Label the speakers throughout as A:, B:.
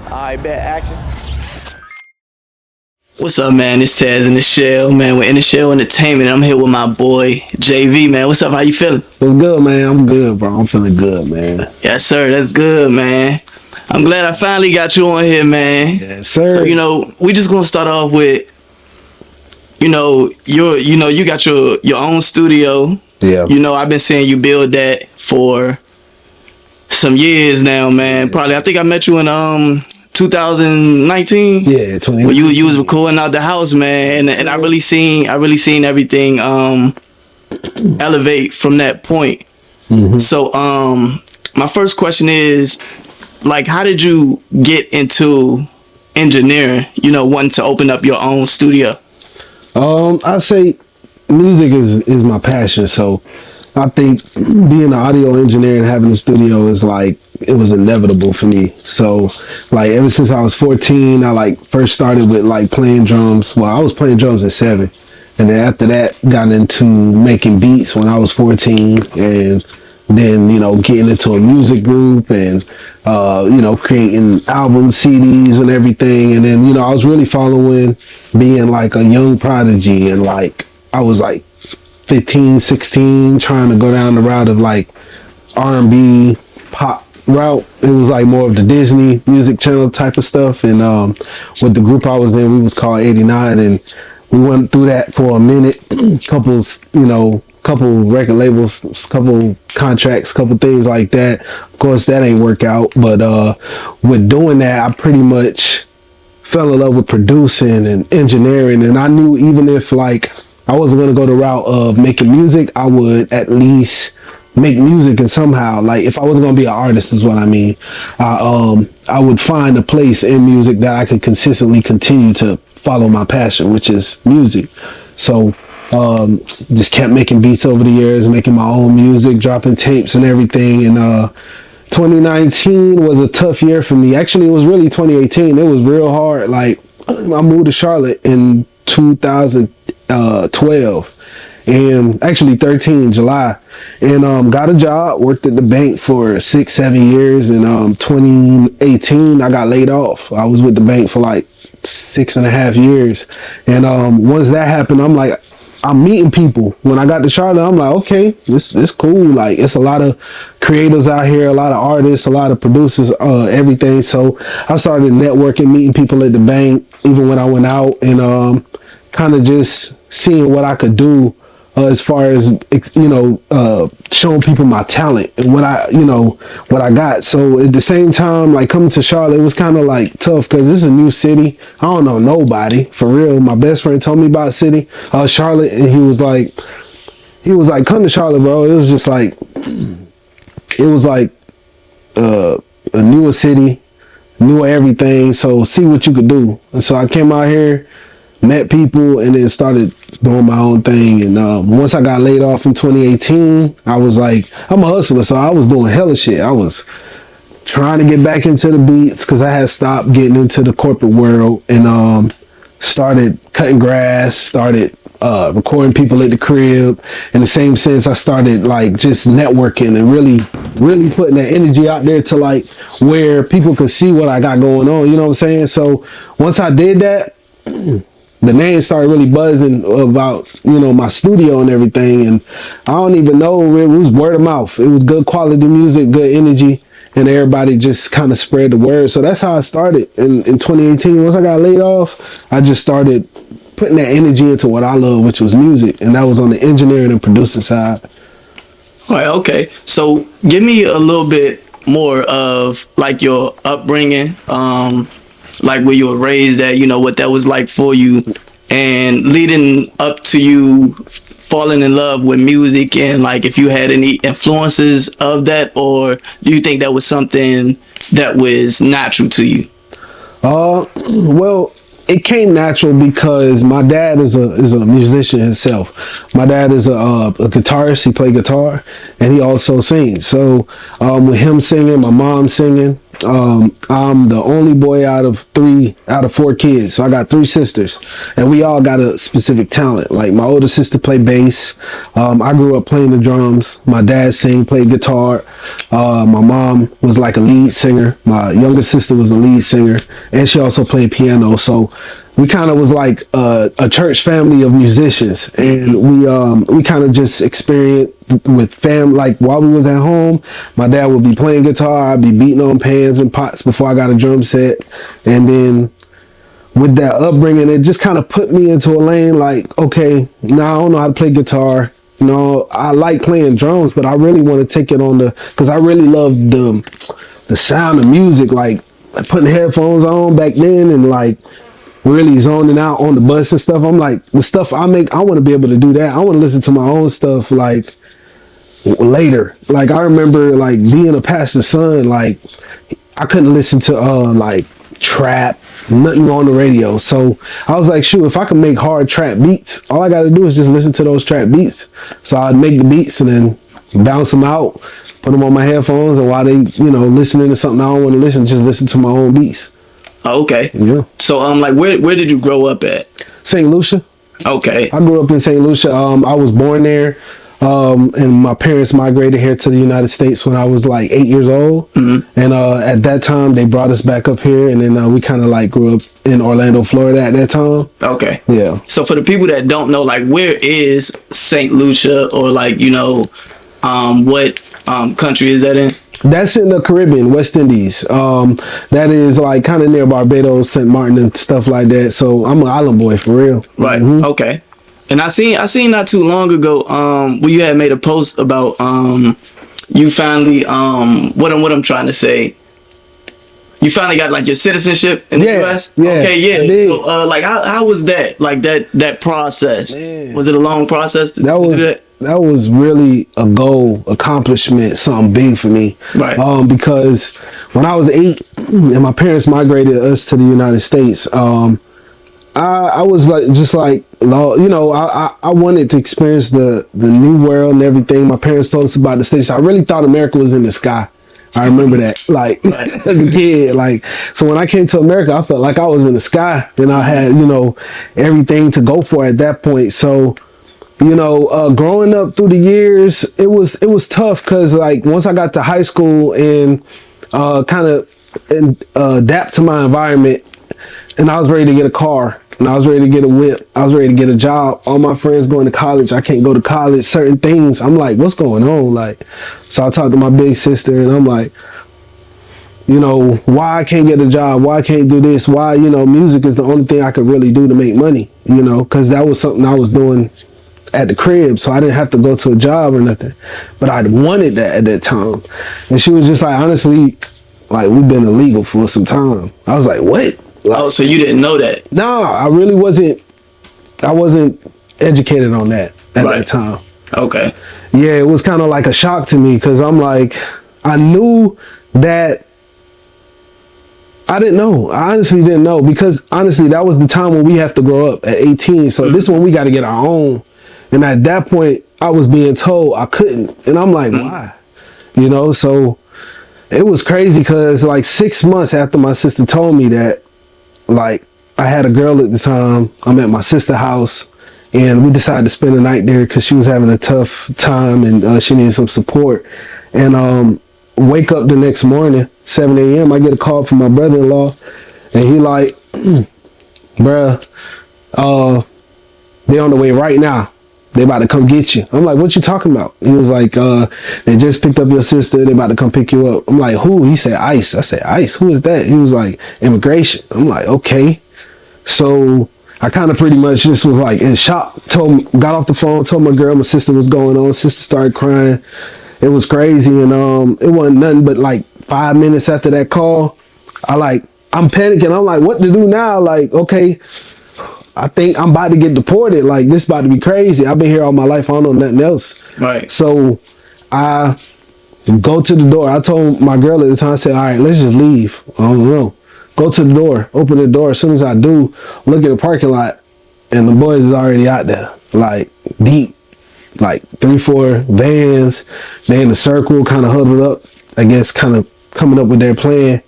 A: Alright, bet, action.
B: What's up, man? It's Taz in the Shell, man. We're in the Shell Entertainment. I'm here with my boy Jvee, man. What's up? How you feeling?
C: What's good, man? I'm good, bro. I'm feeling good, man.
B: Yes, sir. That's good, man. I'm glad I finally got you on here, man.
C: Yes, sir.
B: So, we just gonna start off with, you got your own studio.
C: Yeah.
B: I've been seeing you build that for some years now, man. Probably, I think I met you in 2019.
C: Yeah, 2019.
B: When you was recording out the house, man, and I really seen everything elevate from that point.
C: Mm-hmm.
B: So my first question is, like, how did you get into engineering? Wanting to open up your own studio.
C: I say music is my passion, so I think being an audio engineer and having a studio is like, it was inevitable for me. So like ever since I was 14, I like first started with like playing drums. Well, I was playing drums at 7, and then after that got into making beats when I was 14, and then getting into a music group and creating albums, CDs and everything. And then I was really following being like a young prodigy, and like I was like 15, 16, trying to go down the route of like R&B pop route. It was like more of the Disney Music Channel type of stuff. And with the group I was in, we was called 89, and we went through that for a minute. Couple record labels, couple contracts, couple things like that. Of course, that ain't work out. But with doing that, I pretty much fell in love with producing and engineering. And I knew even if like I wasn't gonna go the route of making music, I would at least make music, and somehow, like, if I wasn't gonna be an artist, is what I mean, I would find a place in music that I could consistently continue to follow my passion, which is music. So just kept making beats over the years, making my own music, dropping tapes and everything. And 2019 was a tough year for me. Actually, it was really 2018. It was real hard. Like, I moved to Charlotte in 2012, and actually 13 July, and got a job, worked at the bank for 6-7 years. In 2018 I got laid off. I was with the bank for like 6.5 years, and once that happened, I'm meeting people. When I got to Charlotte, I'm like, okay, this cool. Like, it's a lot of creators out here, a lot of artists, a lot of producers, everything. So I started networking, meeting people at the bank, even when I went out, and kind of just seeing what I could do as far as showing people my talent and what I got. So at the same time, like, coming to Charlotte, it was kind of like tough because this is a new city. I don't know nobody, for real. My best friend told me about Charlotte, and he was like, come to Charlotte, bro. It was just like, a newer city, newer everything. So see what you could do. And so I came out here, met people, and then started doing my own thing. And once I got laid off in 2018, I was like, I'm a hustler, so I was doing hella shit. I was trying to get back into the beats because I had stopped getting into the corporate world, and started cutting grass, started recording people at the crib. In the same sense, I started like just networking and really putting that energy out there to like where people could see what I got going on, you know what I'm saying? So once I did that, the name started really buzzing about, my studio and everything. And I don't even know, it was word of mouth. It was good quality music, good energy, and everybody just kind of spread the word. So that's how I started in 2018. Once I got laid off, I just started putting that energy into what I love, which was music. And that was on the engineering and producing side.
B: All right, okay. So give me a little bit more of like your upbringing, like where you were raised at, what that was like for you, and leading up to you falling in love with music, and like if you had any influences of that, or do you think that was something that was natural to you?
C: Well, it came natural because my dad is a musician himself. My dad is a guitarist. He played guitar, and he also sings. So with him singing, my mom singing, I'm the only boy out of four kids. So I got three sisters, and we all got a specific talent. Like my older sister played bass. I grew up playing the drums. My dad played guitar. My mom was like a lead singer. My younger sister was a lead singer, and she also played piano. So we kind of was like a church family of musicians, and we kind of just experienced with like while we was at home, my dad would be playing guitar, I'd be beating on pans and pots before I got a drum set. And then with that upbringing, it just kind of put me into a lane like, okay, now I don't know how to play guitar. You know, I like playing drums, but I really want to take it on because I really love the sound of music, like putting headphones on back then and like really zoning out on the bus and stuff. I'm like, the stuff I make, I want to be able to do that. I want to listen to my own stuff like later. Like I remember like being a pastor's son, like I couldn't listen to like trap, nothing on the radio. So I was like, shoot, if I can make hard trap beats, all I got to do is just listen to those trap beats. So I'd make the beats and then bounce them out, put them on my headphones, and while they, listening to something I don't want to listen, just listen to my own beats.
B: Okay.
C: Yeah.
B: So like where did you grow up at?
C: St. Lucia.
B: Okay.
C: I grew up in St. Lucia. I was born there. And my parents migrated here to the United States when I was like 8 years old. Mm-hmm. And at that time they brought us back up here, and then we kind of like grew up in Orlando, Florida at that time.
B: Okay.
C: Yeah.
B: So for the people that don't know, like where is St. Lucia, or like, what country is that in?
C: That's in the Caribbean, West Indies. That is like kind of near Barbados, St. Martin and stuff like that. So I'm an island boy for real.
B: Right. Mm-hmm. Okay. And I seen not too long ago where you had made a post about you finally what I'm trying to say. You finally got like your citizenship in the US?
C: Yeah.
B: Okay, yeah. So like how was that? Like that process? Man. Was it a long process to do that?
C: That was really a goal, accomplishment, something big for me.
B: Right.
C: Because when I was 8 and my parents migrated us to the United States, I was like, I wanted to experience the new world and everything. My parents told us about the States. I really thought America was in the sky. I remember that, like, as a kid. Like, so when I came to America, I felt like I was in the sky, and I had, everything to go for at that point. So, growing up through the years, it was tough because, like, once I got to high school and kind of adapt to my environment, and I was ready to get a car, and I was ready to get a whip, I was ready to get a job. All my friends going to college, I can't go to college. Certain things, I'm like, what's going on? Like, so I talked to my big sister, and I'm like, why I can't get a job? Why I can't do this? Why, music is the only thing I could really do to make money, because that was something I was doing at the crib, so I didn't have to go to a job or nothing. But I wanted that at that time. And she was just like, honestly, like, we've been illegal for some time. I was like, what?
B: Like, so you didn't know that?
C: No, I really wasn't. I wasn't educated on that at that time.
B: Okay.
C: Yeah, it was kind of like a shock to me because I'm like, I knew that. I didn't know. I honestly didn't know because honestly, that was the time when we have to grow up at 18. So this one we got to get our own. And at that point, I was being told I couldn't, and I'm like, why? So it was crazy because like 6 months after my sister told me that. Like, I had a girl at the time. I'm at my sister's house, and we decided to spend the night there because she was having a tough time and she needed some support. And wake up the next morning, 7 a.m., I get a call from my brother-in-law, and he like, bruh, they on the way right now. They about to come get you. I'm like, what you talking about? He was like, they just picked up your sister. They about to come pick you up. I'm like, who? He said, ICE. I said, ICE? Who is that? He was like, immigration. I'm like, okay. So I kind of pretty much just was like in shock. Got off the phone, told my girl my sister was going on. Sister started crying. It was crazy. And it wasn't nothing but like 5 minutes after that call, I'm panicking. I'm like, what to do now? Like, okay, I think I'm about to get deported. Like, this about to be crazy. I've been here all my life. I don't know nothing else.
B: Right.
C: So I go to the door. I told my girl at the time, I said, all right, let's just leave. I don't know. Go to the door. Open the door. As soon as I do, look at the parking lot, and the boys is already out there. Like, deep. Like, 3-4 vans. They in a circle, kind of huddled up. I guess kind of coming up with their plan,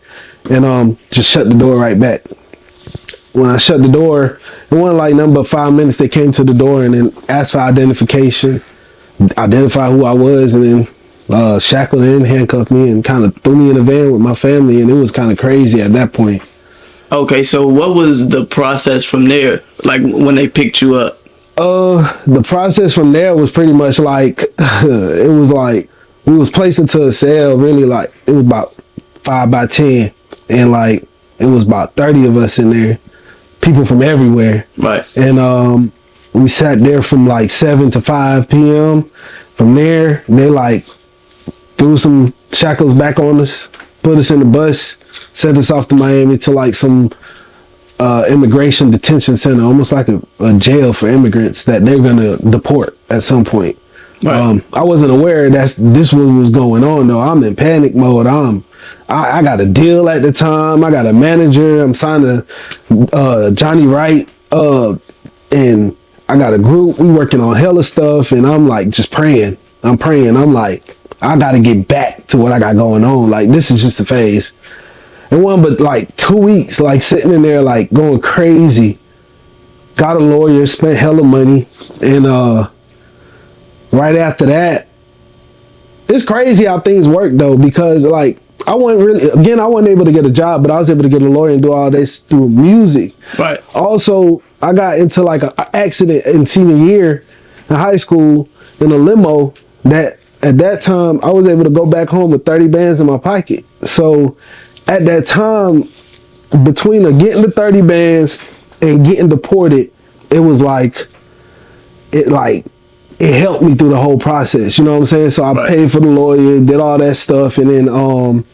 C: and just shut the door right back. When I shut the door, it wasn't like nothing but 5 minutes. They came to the door and then asked for identification, identify who I was, and then shackled in, handcuffed me, and kind of threw me in a van with my family. And it was kind of crazy at that point.
B: Okay, so what was the process from there? Like when they picked you up?
C: The process from there was pretty much like it was like we was placed into a cell. Really, like it was about 5 by 10, and like it was about 30 of us in there, people from everywhere.
B: Right.
C: And we sat there from like 7 to 5 p.m. From there, they like threw some shackles back on us, put us in the bus, sent us off to Miami to like some immigration detention center, almost like a jail for immigrants that they're gonna deport at some point. Right. I wasn't aware that this was going on though. I'm in panic mode. I got a deal at the time. I got a manager. I'm signed to Johnny Wright, and I got a group. We working on hella stuff, and I'm like just praying. I'm praying. I'm like, I got to get back to what I got going on. Like this is just a phase. It wasn't but like 2 weeks, like sitting in there, like going crazy. Got a lawyer, spent hella money, and right after that, it's crazy how things work though, because like I wasn't able to get a job, but I was able to get a lawyer and do all this through music.
B: Right.
C: Also, I got into like an accident in senior year in high school in a limo that at that time I was able to go back home with 30 bands in my pocket. So at that time, between getting the 30 bands and getting deported, it was like it helped me through the whole process. You know what I'm saying? So I paid for the lawyer, did all that stuff, and then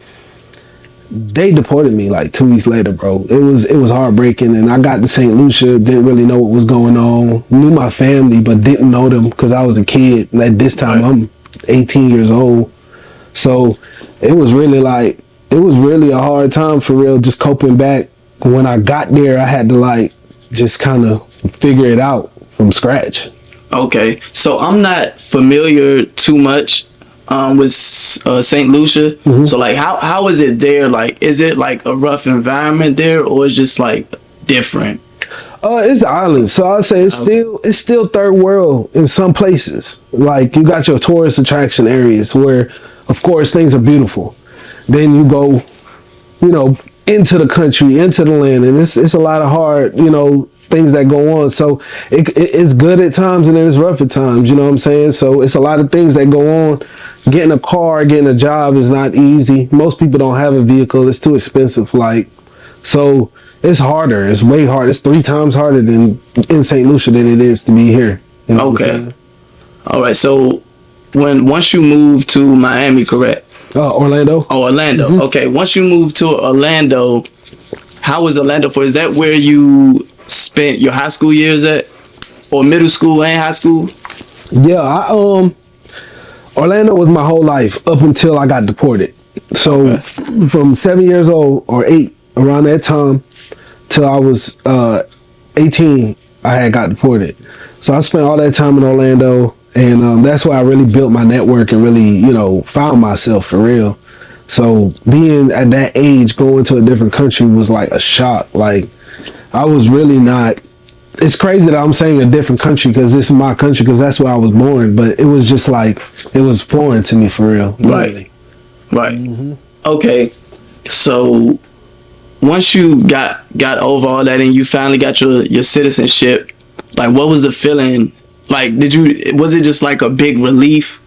C: they deported me like 2 weeks later, bro. It was heartbreaking, and I got to St. Lucia, didn't really know what was going on. Knew my family, but didn't know them because I was a kid. And at this time, I'm 18 years old. So it was really a hard time for real, just coping back. When I got there, I had to like just kind of figure it out from scratch.
B: Okay, so I'm not familiar too much with St. Lucia. Mm-hmm. So like, how is it there? Like, is it like a rough environment there, or is just like different?
C: It's the island, so I'd say it's still third world in some places. Like you got your tourist attraction areas where, of course, things are beautiful. Then you go, into the country, into the land, and it's a lot of hard, things that go on. So it's good at times and then it's rough at times, you know what I'm saying? So it's a lot of things that go on. Getting a car, getting a job is not easy. Most people don't have a vehicle. It's too expensive. Like, so it's harder. It's way harder. It's 3 times harder in St. Lucia than it is to be here. You know
B: okay. All right. So once you move to Miami, correct?
C: Orlando.
B: Oh, Orlando. Mm-hmm. Okay. Once you move to Orlando, how was Orlando for? Is that where you spent your high school years at, or middle school and high school?
C: Yeah, Orlando was my whole life up until I got deported. So from 7 years old or 8, around that time, till I was 18, I had got deported. So I spent all that time in Orlando, and that's where I really built my network and really, found myself for real. So being at that age, going to a different country was like a shock. Like, I was really not. It's crazy that I'm saying a different country because this is my country because that's where I was born. But it was just like it was foreign to me for real. Literally.
B: Right.
C: Mm-hmm.
B: Okay. So once you got over all that and you finally got your citizenship, like what was the feeling? Like, was it just like a big relief?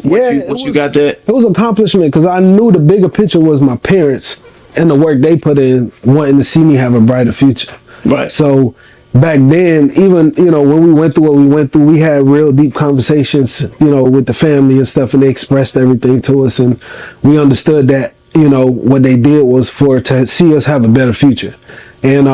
B: Once you got that? It
C: was an accomplishment because I knew the bigger picture was my parents and the work they put in, wanting to see me have a brighter future.
B: Right.
C: So back then, even, when we went through what we went through, we had real deep conversations, with the family and stuff, and they expressed everything to us, and we understood that, what they did was to see us have a better future. And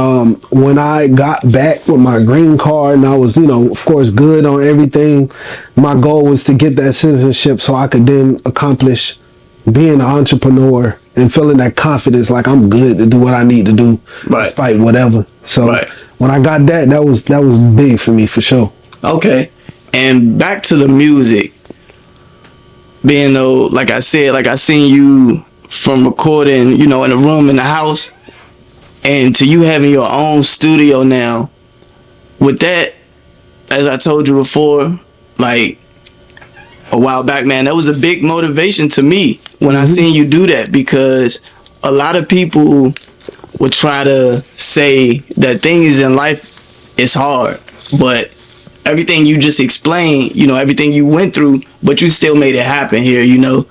C: when I got back with my green card and I was, of course, good on everything, my goal was to get that citizenship so I could then accomplish being an entrepreneur and feeling that confidence, like I'm good to do what I need to do, despite whatever. So when I got that was big for me for sure.
B: Okay, and back to the music. Being though, like I said, like I seen you from recording, you know, in a room in the house, and to you having your own studio now, with that, as I told you before, like a while back, man, that was a big motivation to me when I seen you do that, because a lot of people would try to say that things in life is hard, but everything you just explained, you know, everything you went through, but you still made it happen here, you know.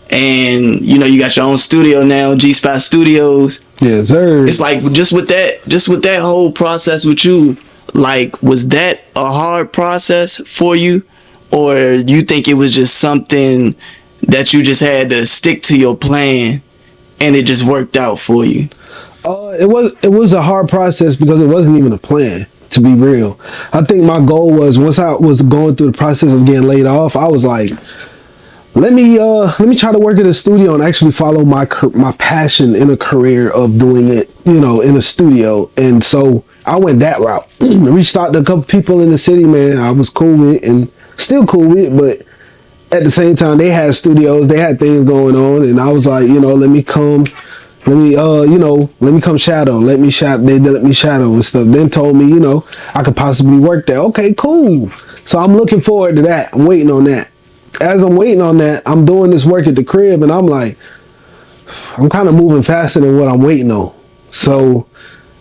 B: And you know, you got your own studio now, G Spot Studios.
C: Yes, sir.
B: It's like just with that whole process with you, like, was that a hard process for you, or you think it was just something that you just had to stick to your plan and it just worked out for you?
C: It was a hard process because it wasn't even a plan, to be real. I think my goal was, once I was going through the process of getting laid off, I was like, let me try to work in a studio and actually follow my passion in a career of doing it, you know, in a studio. And so I went that route. Reached out to a couple people in the city, man, I was cool with and still cool with, but at the same time, they had studios, they had things going on, and I was like, you know, let me come shadow. They let me shadow and stuff. Then told me, you know, I could possibly work there. Okay, cool. So I'm looking forward to that. I'm waiting on that. As I'm waiting on that, I'm doing this work at the crib, and I'm like, I'm kind of moving faster than what I'm waiting on. So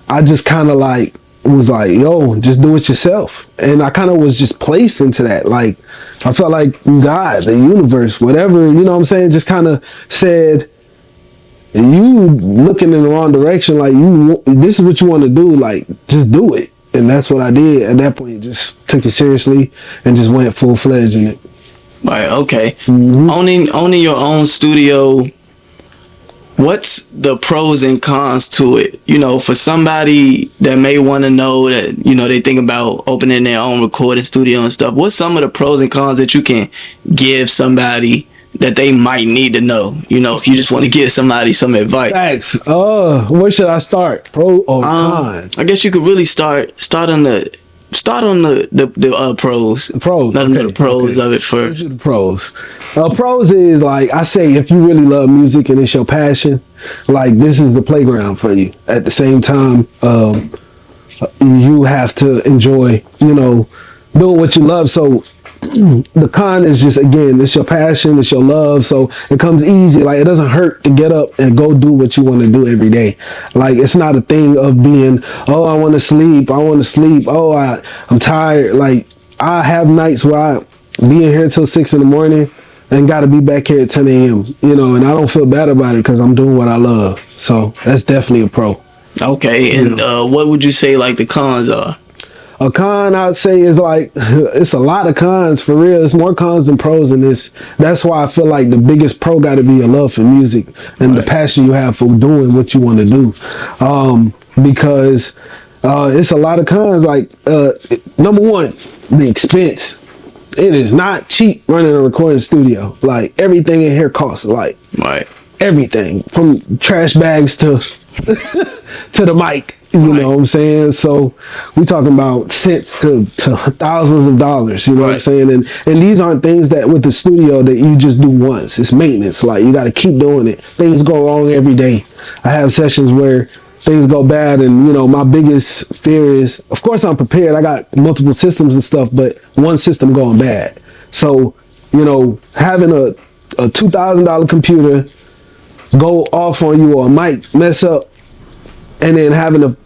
C: I just kind of like was like, yo, just do it yourself. And I kind of was just placed into that. Like, I felt like God, the universe, whatever, you know what I'm saying, just kind of said, you looking in the wrong direction, like, this is what you want to do, like, just do it. And that's what I did. At that point, just took it seriously and just went full-fledged in it.
B: Right, okay. Owning your own studio, what's the pros and cons to it? You know, for somebody that may want to know that, you know, they think about opening their own recording studio and stuff, what's some of the pros and cons that you can give somebody that they might need to know? You know, if you just want to give somebody some advice.
C: Thanks. Where should I start? Pro or con?
B: I guess you could really start on the pros.
C: Pros.
B: Let them know the pros of it first.
C: Let's do the pros. Pros is, like I say, if you really love music and it's your passion, like, this is the playground for you. At the same time, you have to enjoy, you know, doing what you love. So the con is just, again, it's your passion, it's your love, so it comes easy. Like, it doesn't hurt to get up and go do what you want to do every day. Like, it's not a thing of being, oh, I want to sleep, oh, I'm tired. Like, I have nights where I be in here till 6 in the morning and got to be back here at 10 a.m., you know, and I don't feel bad about it because I'm doing what I love. So that's definitely a pro. Okay,
B: and what would you say, like, the cons are?
C: A con, I'd say, is like, it's a lot of cons, for real. It's more cons than pros in this. That's why I feel like the biggest pro got to be your love for music and the passion you have for doing what you want to do. Because it's a lot of cons. Like, number one, the expense. It is not cheap running a recording studio. Like, everything in here costs, like, everything from trash bags to to the mic. You know what I'm saying? So we talking about cents to thousands of dollars, you know what I'm saying? And these aren't things that with the studio that you just do once. It's maintenance. Like, you got to keep doing it. Things go wrong every day. I have sessions where things go bad, and, you know, my biggest fear is, of course I'm prepared. I got multiple systems and stuff, but one system going bad. So, you know, having a $2,000 computer go off on you, or a mic mess up, and then having to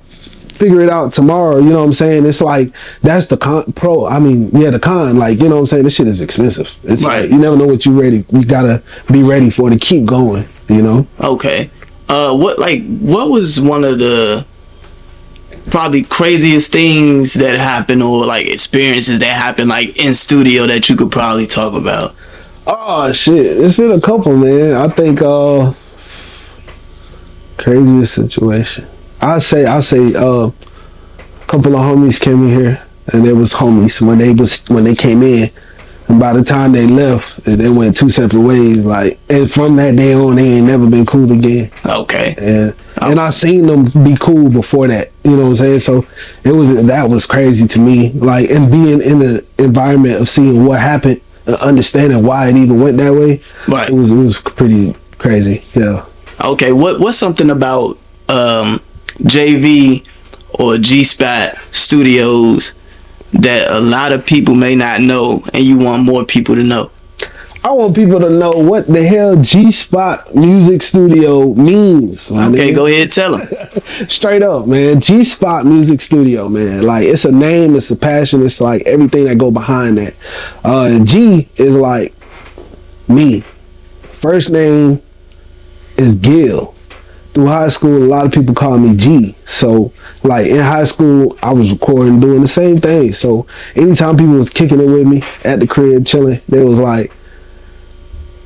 C: figure it out tomorrow, you know what I'm saying? It's like, that's the con. The con, like, you know what I'm saying? This shit is expensive. It's like, you never know what you gotta be ready for to keep going, you know?
B: Okay. What was one of the probably craziest things that happened, or like experiences that happened, like, in studio, that you could probably talk about?
C: Oh shit, it's been a couple, man. I think craziest situation, I say a couple of homies came in here, and it was homies when they came in, and by the time they left, they went two separate ways. Like, and from that day on, they ain't never been cool again.
B: Okay.
C: And I seen them be cool before that, you know what I'm saying? So that was crazy to me. Like, and being in the environment of seeing what happened, understanding why it even went that way, it was pretty crazy. Yeah.
B: Okay, what's something about JV or G Spot Studios that a lot of people may not know, and you want more people to know?
C: I want people to know what the hell G Spot Music Studio means.
B: Okay, go ahead, tell them.
C: Straight up, man. G Spot Music Studio, man. Like, it's a name, it's a passion, it's like everything that go behind that. G is like me. First name is Gil. Through high school, a lot of people call me G. So, like, in high school, I was recording, doing the same thing. So, anytime people was kicking it with me at the crib, chilling, they was like,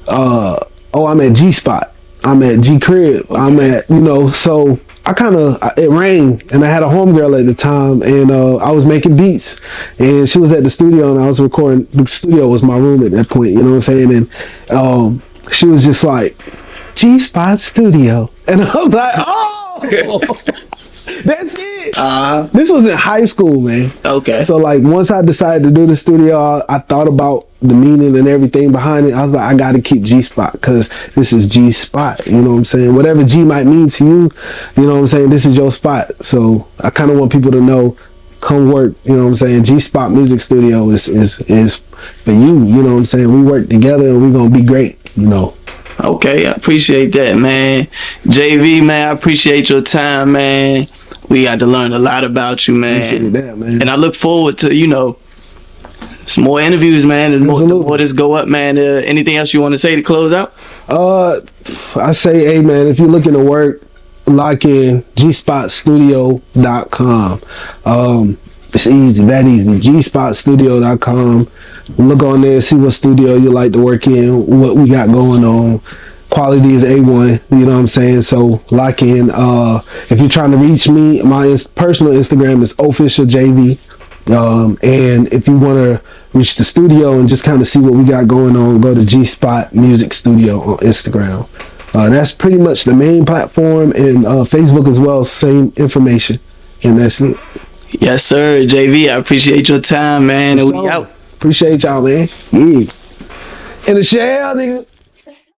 C: oh, I'm at G Spot. I'm at G Crib. I'm at, so I kind of, it rang, and I had a homegirl at the time, and I was making beats, and she was at the studio, and I was recording. The studio was my room at that point, you know what I'm saying? And she was just like, G Spot Studio. And I was like, oh, that's it. This was in high school, man.
B: Okay.
C: So, like, once I decided to do the studio, I thought about the meaning and everything behind it. I was like, I got to keep G Spot because this is G Spot. You know what I'm saying? Whatever G might mean to you, you know what I'm saying? This is your spot. So I kind of want people to know, come work. You know what I'm saying? G Spot Music Studio is for you. You know what I'm saying? We work together and we're going to be great,
B: Okay, I appreciate that, man. JV, man, I appreciate your time, man. We got to learn a lot about you, man.
C: Appreciate that, man.
B: And I look forward to, some more interviews, man, and more this go up, man. Anything else you want to say to close out?
C: I say, hey, man, if you're looking to work, lock in gspotstudio.com. It's easy, that easy. gspotstudio.com. Look on there, see what studio you like to work in, what we got going on. Quality is A1, you know what I'm saying? So lock in. If you're trying to reach me, my personal Instagram is officialjv. And if you want to reach the studio and just kind of see what we got going on, go to G Spot Music Studio on Instagram. That's pretty much the main platform, and Facebook as well, same information. And that's it.
B: Yes, sir. JV, I appreciate your time, man. And we out.
C: Appreciate y'all, man. Yeah. In the shell, nigga.